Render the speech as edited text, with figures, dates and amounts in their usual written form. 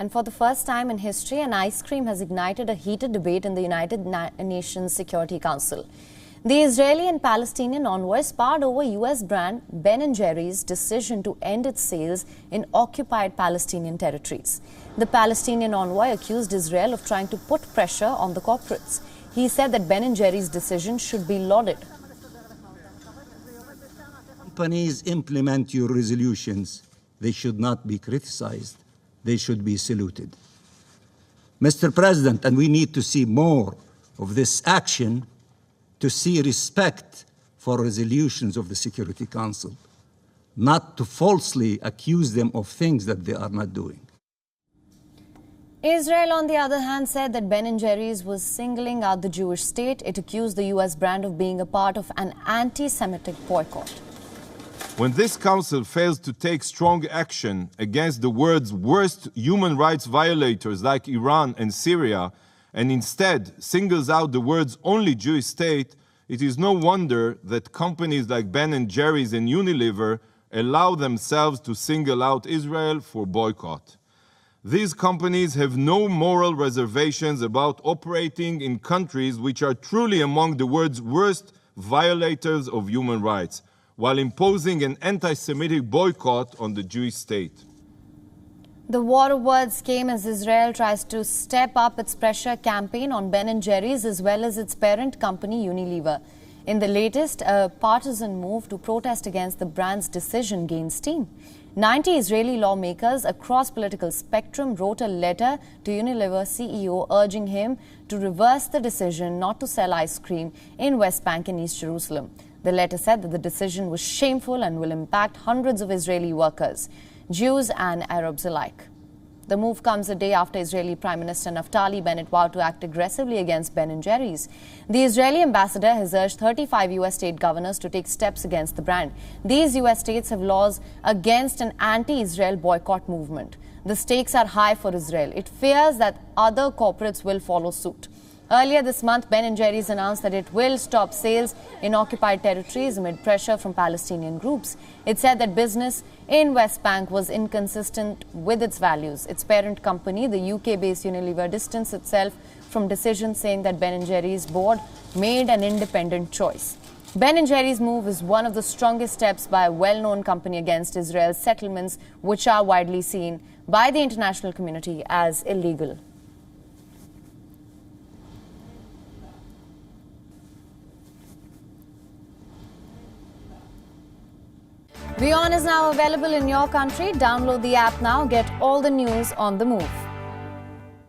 And for the first time in history, an ice cream has ignited a heated debate in the United Nations Security Council. The Israeli and Palestinian envoys sparred over US brand Ben & Jerry's decision to end its sales in occupied Palestinian territories. The Palestinian envoy accused Israel of trying to put pressure on the corporates. He said that Ben & Jerry's decision should be lauded. Companies implement your resolutions. They should not be criticized. They should be saluted. Mr. President, and we need to see more of this action to see respect for resolutions of the Security Council, not to falsely accuse them of things that they are not doing. Israel, on the other hand, said that Ben & Jerry's was singling out the Jewish state. It accused the US brand of being a part of an anti-Semitic boycott. When this council fails to take strong action against the world's worst human rights violators like Iran and Syria, and instead singles out the world's only Jewish state, it is no wonder that companies like Ben & Jerry's and Unilever allow themselves to single out Israel for boycott. These companies have no moral reservations about operating in countries which are truly among the world's worst violators of human rights, while imposing an anti-Semitic boycott on the Jewish state. The war of words came as Israel tries to step up its pressure campaign on Ben & Jerry's as well as its parent company Unilever. In the latest, a partisan move to protest against the brand's decision gained steam. 90 Israeli lawmakers across political spectrum wrote a letter to Unilever CEO urging him to reverse the decision not to sell ice cream in West Bank and East Jerusalem. The letter said that the decision was shameful and will impact hundreds of Israeli workers, Jews and Arabs alike. The move comes a day after Israeli Prime Minister Naftali Bennett vowed to act aggressively against Ben & Jerry's. The Israeli ambassador has urged 35 US state governors to take steps against the brand. These US states have laws against an anti-Israel boycott movement. The stakes are high for Israel. It fears that other corporates will follow suit. Earlier this month, Ben & Jerry's announced that it will stop sales in occupied territories amid pressure from Palestinian groups. It said that business in West Bank was inconsistent with its values. Its parent company, the UK-based Unilever, distanced itself from decisions saying that Ben & Jerry's board made an independent choice. Ben & Jerry's move is one of the strongest steps by a well-known company against Israel's settlements, which are widely seen by the international community as illegal. WION is now available in your country. Download the app now. Get all the news on the move.